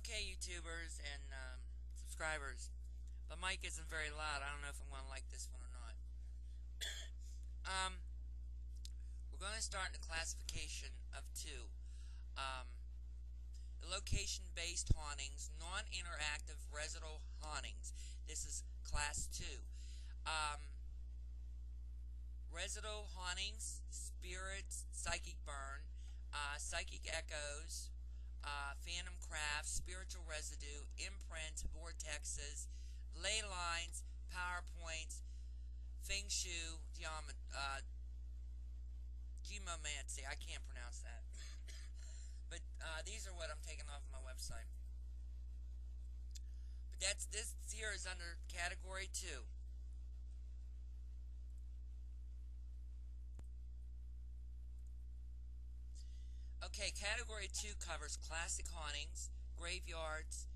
Okay, YouTubers and subscribers. The mic isn't very loud. I don't know if I'm going to like this one or not. We're going to start in the classification of two. The location-based hauntings, non-interactive residual hauntings. This is class 2. Residual hauntings, spirits, psychic burn, psychic echoes, phantom crafts, spiritual residue, imprints, vortexes, ley lines, PowerPoints, feng shui, geomancy. I can't pronounce that. But these are what I'm taking off my website. But this here is under category 2. Okay, category 2 covers classic hauntings, graveyards,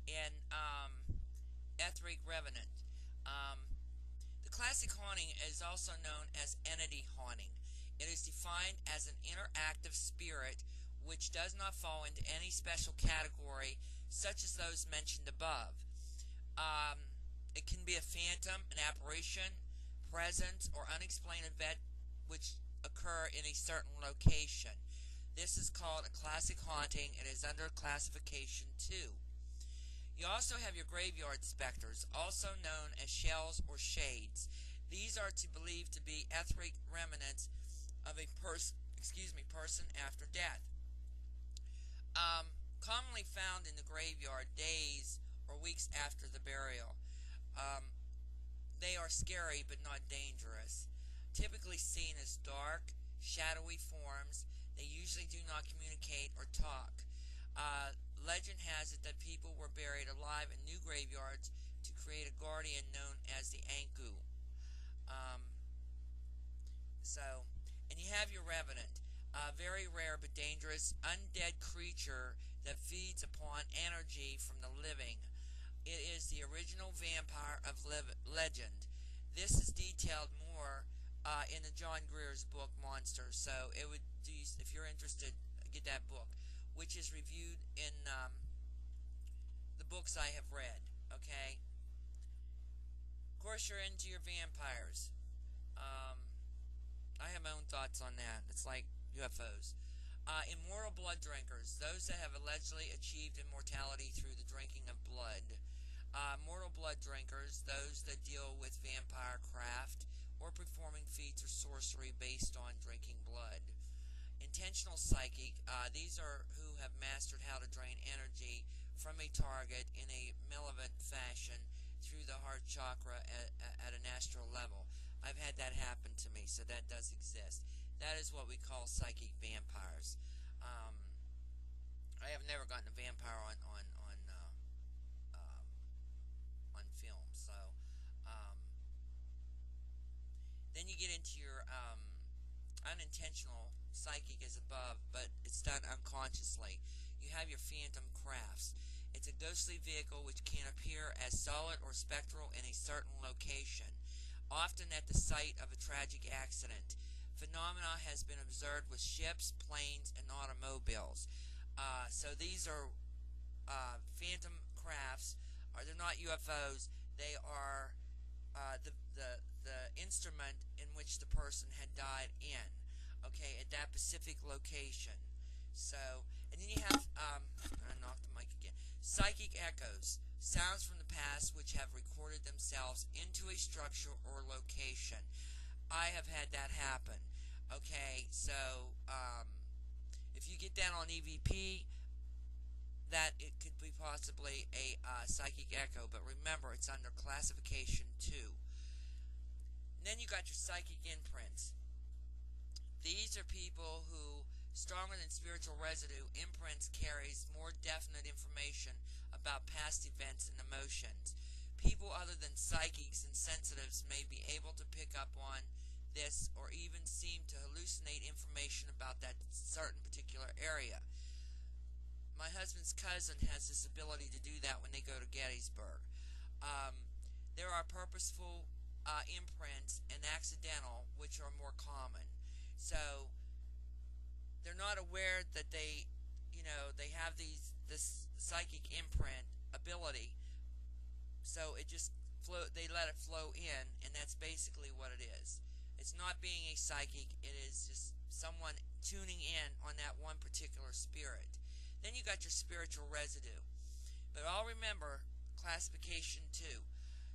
and etheric revenant. The classic haunting is also known as entity haunting. It is defined as an interactive spirit which does not fall into any special category such as those mentioned above. It can be a phantom, an apparition, presence, or unexplained event which occur in a certain location. This is called a classic haunting. It is under classification 2. You also have your graveyard specters, also known as shells or shades. These are believed to be etheric remnants of a person after death. Commonly found in the graveyard days or weeks after the burial. They are scary but not dangerous. Typically seen as dark, shadowy forms. They usually do not communicate or talk. Legend has it that people were buried alive in new graveyards to create a guardian known as the Anku. And you have your revenant, a very rare but dangerous undead creature that feeds upon energy from the living. It is the original vampire of legend. This is detailed more in the John Greer's book Monsters. So it would, if you're interested, get that book, which is reviewed in the books I have read. Okay. Of course, you're into your vampires. I have my own thoughts on that. It's like UFOs. Immortal blood drinkers, those that have allegedly achieved immortality through the drinking of blood. Mortal blood drinkers, those that deal with vampire craft or performing feats or sorcery based on drinking blood. Intentional psychic, these are who have mastered how to drain energy from a target in a malevolent fashion through the heart chakra at an astral level. I've had that happen to me, so that does exist. That is what we call psychic vampires. I have never gotten a vampire on film. So then you get into your unintentional psychic as above, but it's done unconsciously. You have your phantom crafts. It's a ghostly vehicle which can appear as solid or spectral in a certain location, often at the site of a tragic accident. Phenomena has been observed with ships, planes, and automobiles. So these are phantom crafts. They're not UFOs. They are the instrument in which the person had died in. Okay, at that specific location. So, and then you have, I knocked the mic again. Psychic echoes, sounds from the past which have recorded themselves into a structure or location. I have had that happen. Okay, so if you get that on EVP, that it could be possibly a psychic echo, but remember, it's under classification 2. And then you got your psychic imprints. These are people who, stronger than spiritual residue, imprints carries more definite information about past events and emotions. People other than psychics and sensitives may be able to pick up on this or even seem to hallucinate information about that certain particular area. My husband's cousin has this ability to do that when they go to Gettysburg. There are purposeful imprints and accidental, which are more common. So they're not aware that they have these this psychic imprint ability, so it just they let it flow in, and that's basically what it is. It's not being a psychic, it is just someone tuning in on that one particular spirit. Then you got your spiritual residue. But all remember classification 2.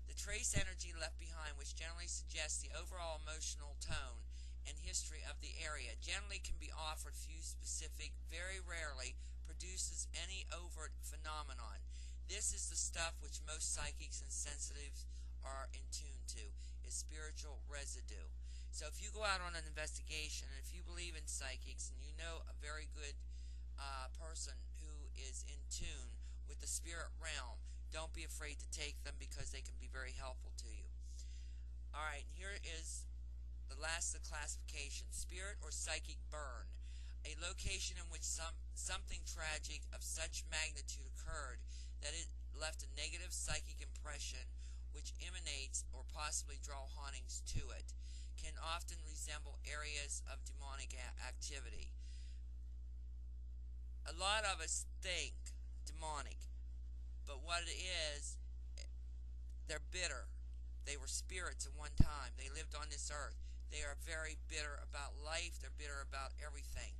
The trace energy left behind, which generally suggests the overall emotional tone and history of the area, generally can be offered few specific, very rarely produces any overt phenomenon. This is the stuff which most psychics and sensitives are in tune to, is spiritual residue. So if you go out on an investigation, and if you believe in psychics, and you know a very good person who is in tune with the spirit realm, don't be afraid to take them, because they can be very helpful to you. Alright, here is the last of the classification. Spirit or psychic burn. A location in which something tragic of such magnitude occurred that it left a negative psychic impression which emanates or possibly draw hauntings to it, can often resemble areas of demonic activity. A lot of us think demonic, but what it is, they're bitter. They were spirits at one time. They lived on this earth. They are very bitter about life. They're bitter about everything.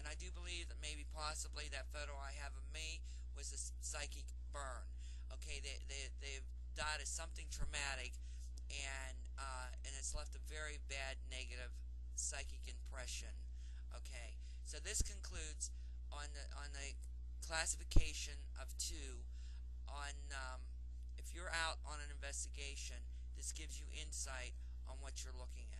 And I do believe that maybe possibly that photo I have of me was a psychic burn. Okay, they've died of something traumatic, and it's left a very bad negative psychic impression. Okay, so this concludes on the classification of 2 on if you're out on an investigation. This gives you insight on what you're looking at.